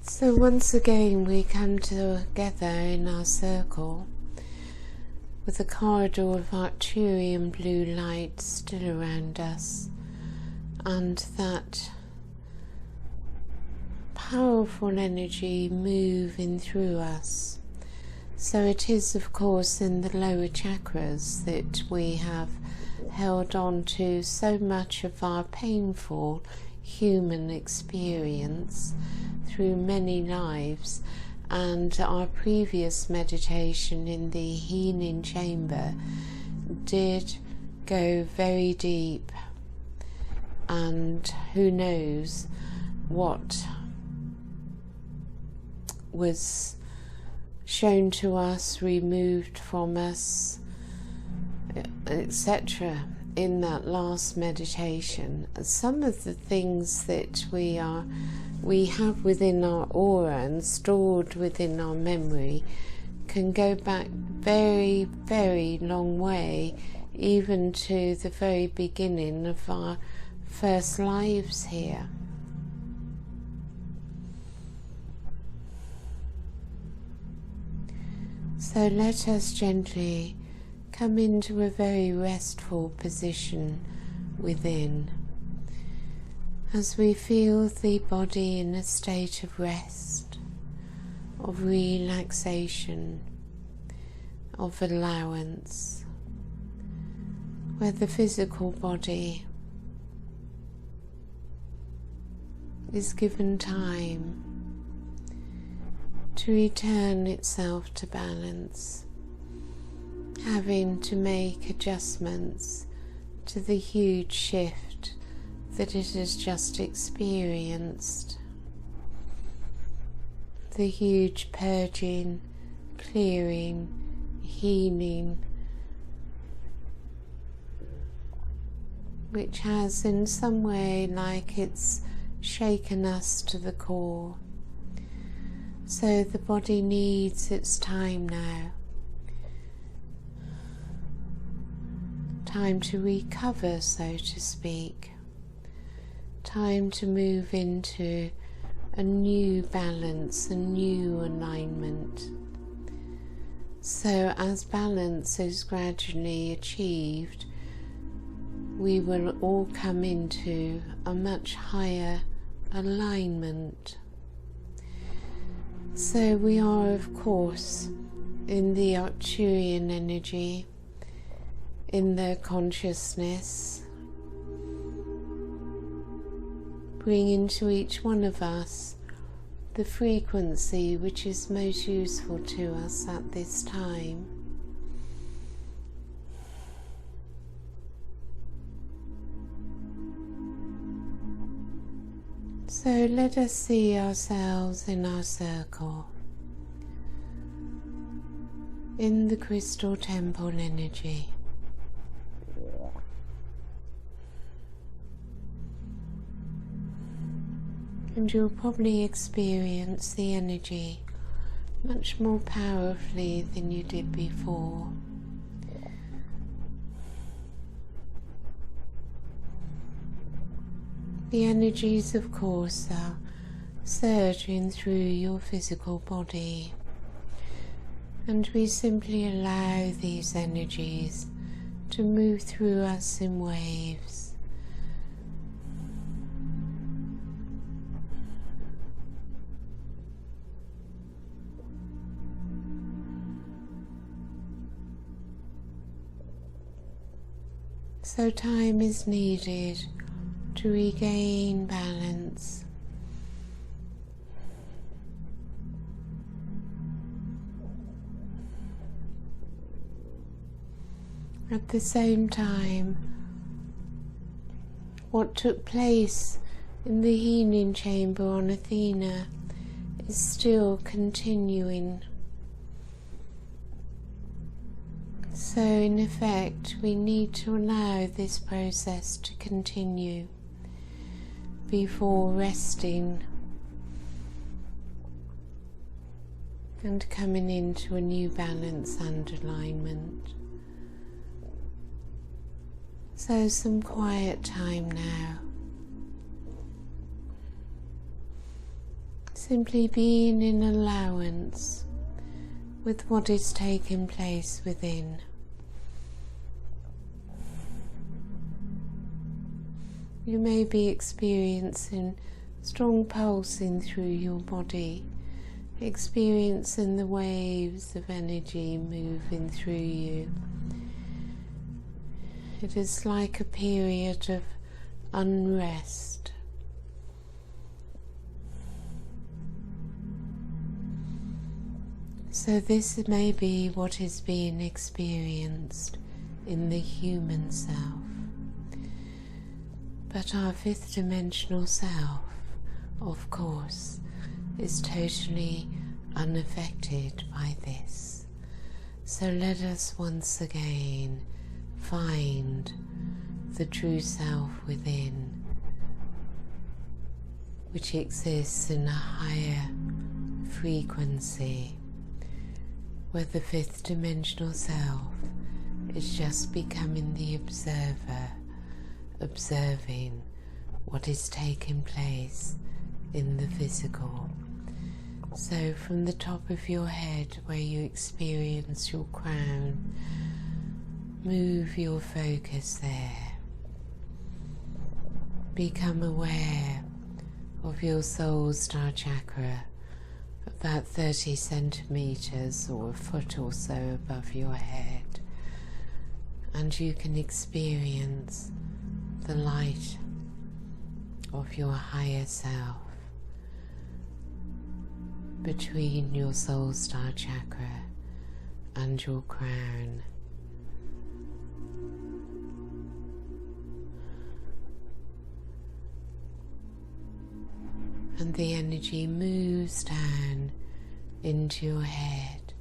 So once again we come together in our circle with a corridor of Arcturian blue light still around us, and that powerful energy moving through us. So it is, of course, in the lower chakras that we have held on to so much of our painful human experience through many lives, and our previous meditation in the healing chamber did go very deep, and who knows what was shown to us, removed from us, etc. in that last meditation. Some of the things that we have within our aura and stored within our memory can go back very, very long way, even to the very beginning of our first lives here. So let us gently come into a very restful position within, as we feel the body in a state of rest, of relaxation, of allowance, where the physical body is given time to return itself to balance, having to make adjustments to the huge shift that it has just experienced, the huge purging, clearing, healing, which has in some way like it's shaken us to the core. So the body needs its time now, time to recover, so to speak, time to move into a new balance, a new alignment. So as balance is gradually achieved, we will all come into a much higher alignment. So we are, of course, in the Arcturian energy, in their consciousness, bringing to each one of us the frequency which is most useful to us at this time. So let us see ourselves in our circle, in the crystal temple energy. And you'll probably experience the energy much more powerfully than you did before. The energies, of course, are surging through your physical body, and we simply allow these energies to move through us in waves. So time is needed to regain balance. At the same time, what took place in the healing chamber on Athena is still continuing. So in effect, we need to allow this process to continue before resting and coming into a new balance and alignment. So some quiet time now. Simply being in allowance with what is taking place within. You may be experiencing strong pulsing through your body, experiencing the waves of energy moving through you. It is like a period of unrest. So this may be what is being experienced in the human self. But our fifth dimensional self, of course, is totally unaffected by this. So let us once again find the true self within, which exists in a higher frequency, where the fifth dimensional self is just becoming the observer, observing what is taking place in the physical. So from the top of your head, where you experience your crown, move your focus there. Become aware of your soul star chakra, about 30 centimeters or a foot or so above your head, and you can experience the light of your higher self between your soul star chakra and your crown. And the energy moves down into your head,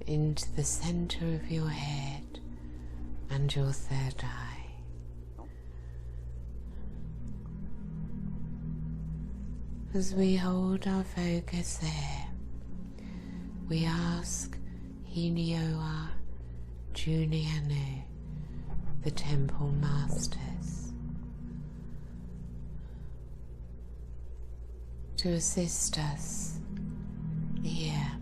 into the center of your head and your third eye. As we hold our focus there, we ask Hinioa Juniano, the Temple Masters, to assist us here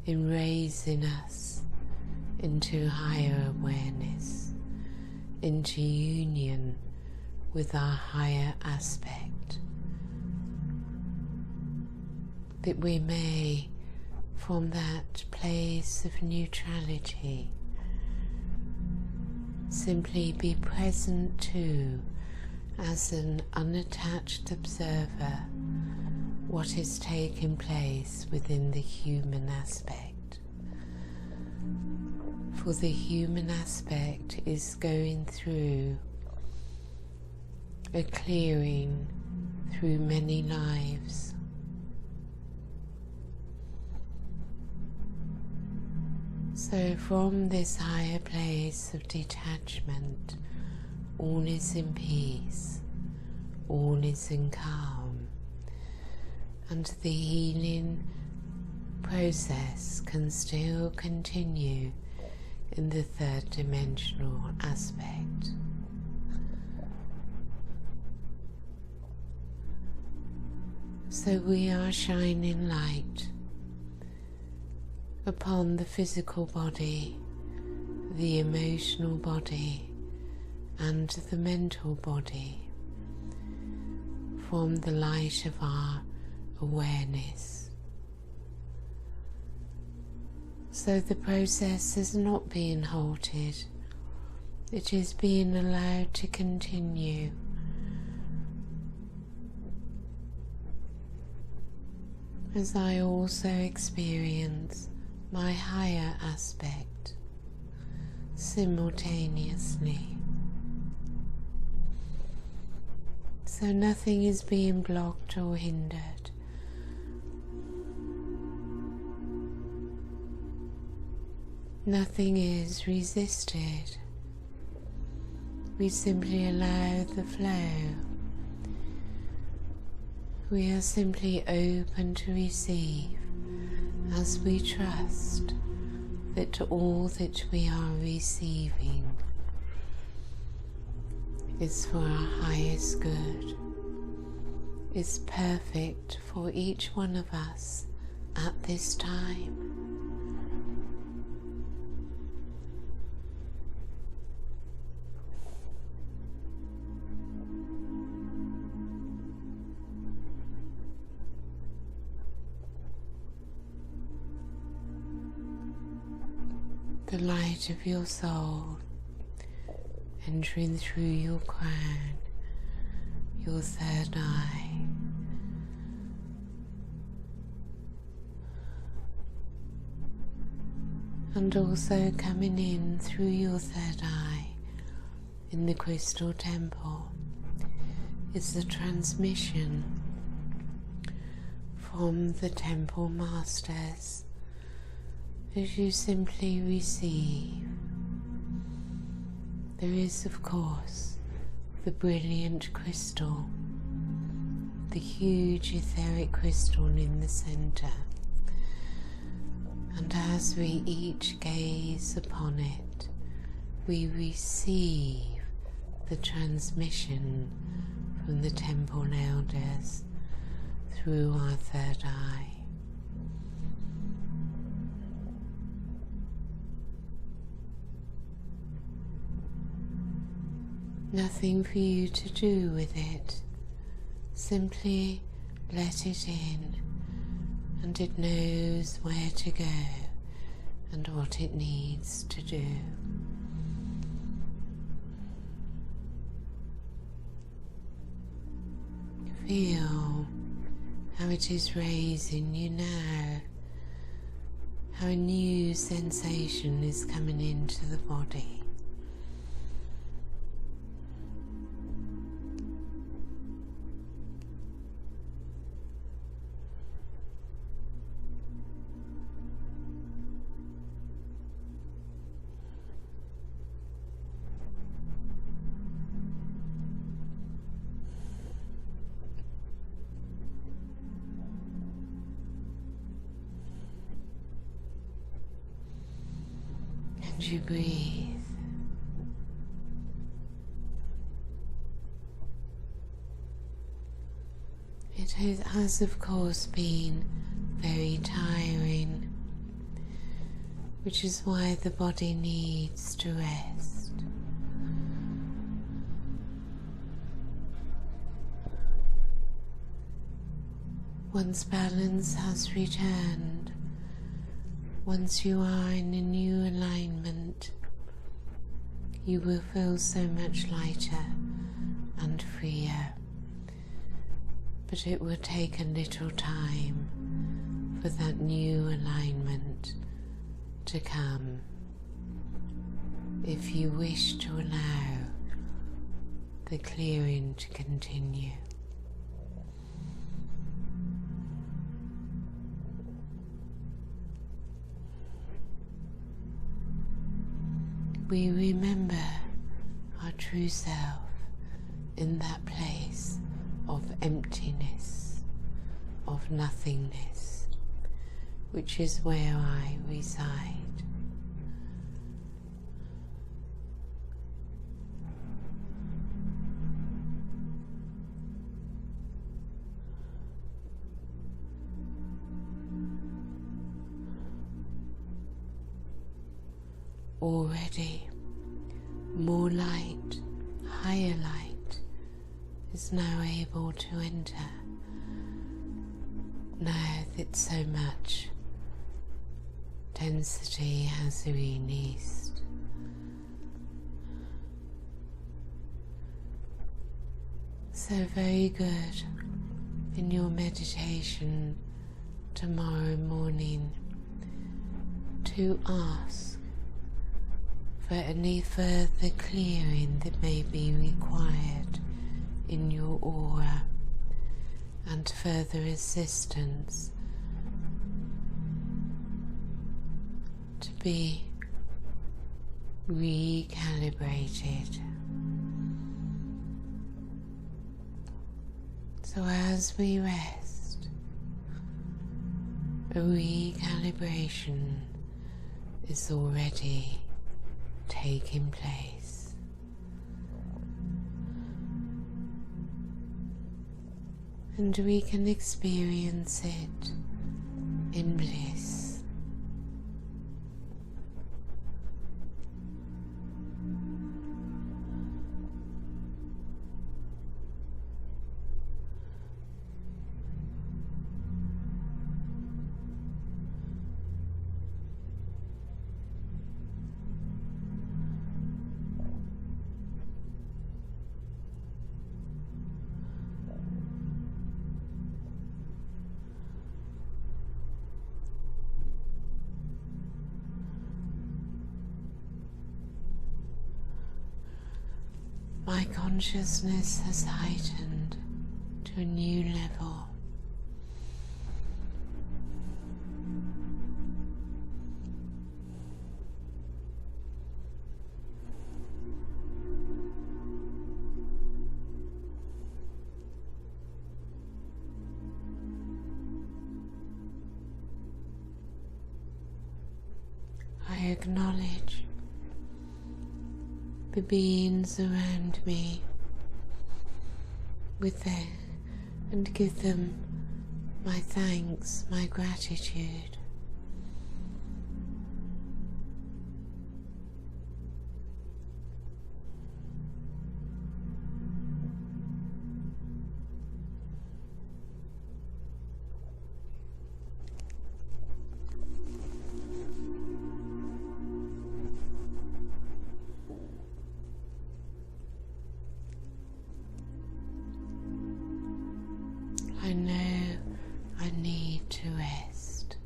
in raising us into higher awareness, into union with our higher aspect, that we may, from that place of neutrality, simply be present to, as an unattached observer, what is taking place within the human aspect. For the human aspect is going through a clearing through many lives. So from this higher place of detachment, all is in peace, all is in calm, and the healing process can still continue in the third dimensional aspect. So we are shining light upon the physical body, the emotional body, and the mental body from the light of our awareness. So the process is not being halted, it is being allowed to continue. As I also experience my higher aspect simultaneously. So nothing is being blocked or hindered. Nothing is resisted. We simply allow the flow. We are simply open to receive as we trust that all that we are receiving is for our highest good is perfect for each one of us at this time. The light of your soul entering through your crown, your third eye, and also coming in through your third eye in the crystal temple is the transmission from the temple masters as you simply receive. There is, of course, the brilliant crystal, the huge etheric crystal in the center, and as we each gaze upon it, we receive the transmission from the temple elders through our third eye. Nothing for you to do with it, simply let it in, and it knows where to go and what it needs to do. Feel how it is raising you now, how a new sensation is coming into the body. And you breathe. It has of course been very tiring, which is why the body needs to rest. Once balance has returned, once you are in a new alignment, you will feel so much lighter and freer. But it will take a little time for that new alignment to come, if you wish to allow the clearing to continue. We remember our true self in that place of emptiness, of nothingness, which is where I reside. Already, more light, higher light, is now able to enter, now that so much density has released. So very good in your meditation tomorrow morning to ask for any further clearing that may be required in your aura, and further assistance to be recalibrated. So as we rest, a recalibration is already taking place. and we can experience it in bliss. My consciousness has heightened to a new level. I acknowledge the beings around me and give them my thanks, my gratitude. I know I need to rest.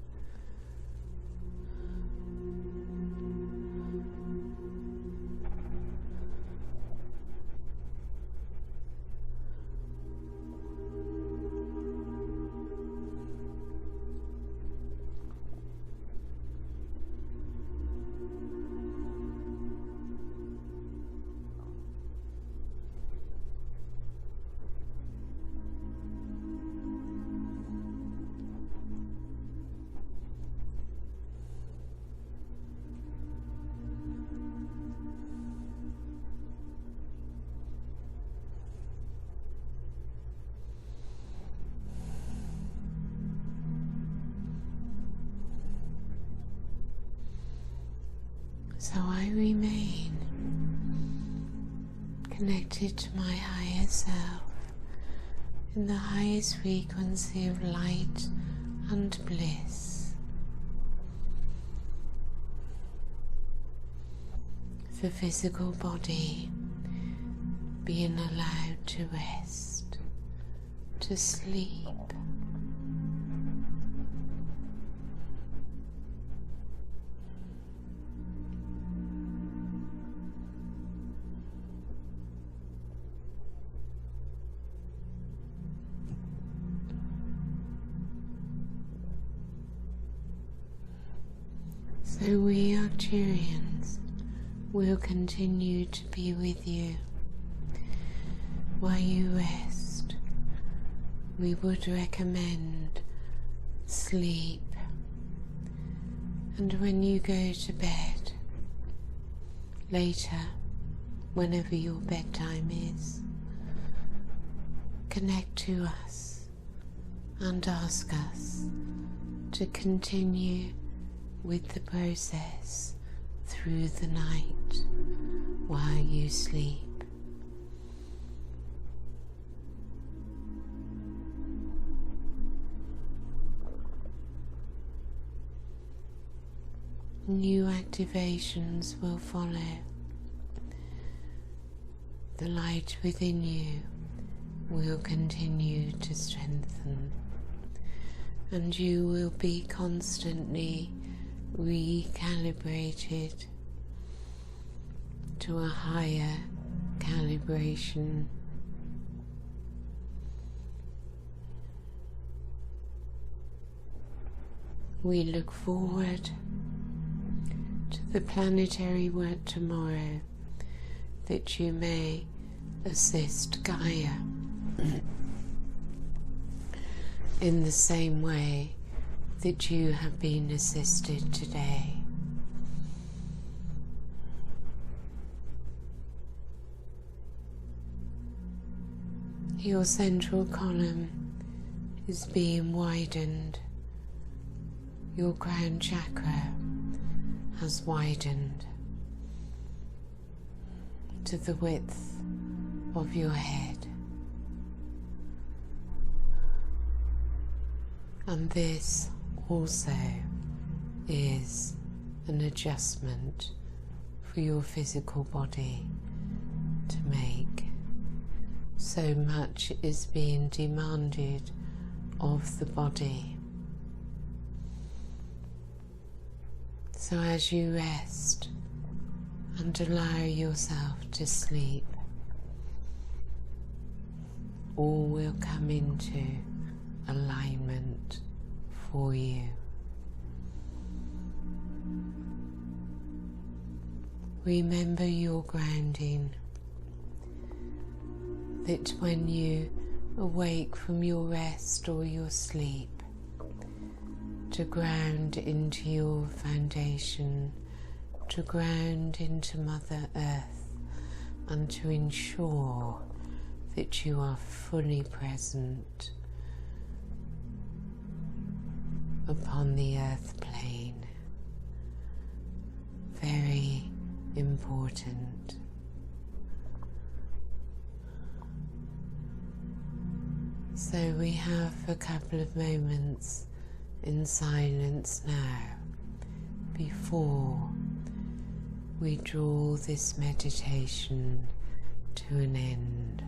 So I remain connected to my higher self in the highest frequency of light and bliss. The physical body being allowed to rest, to sleep. So we Arcturians will continue to be with you while you rest. We would recommend sleep, and when you go to bed later, whenever your bedtime is, connect to us and ask us to continue with the process through the night while you sleep. New activations will follow. The light within you will continue to strengthen, and you will be constantly recalibrated to a higher calibration. We look forward to the planetary work tomorrow, that you may assist Gaia in the same way that you have been assisted today. Your central column is being widened. Your crown chakra has widened to the width of your head. And this also is an adjustment for your physical body to make. So much is being demanded of the body. So as you rest and allow yourself to sleep, all will come into alignment for you. Remember your grounding, that when you awake from your rest or your sleep, to ground into your foundation, to ground into Mother Earth, and to ensure that you are fully present upon the earth plane. Very important. So we have a couple of moments in silence now before we draw this meditation to an end.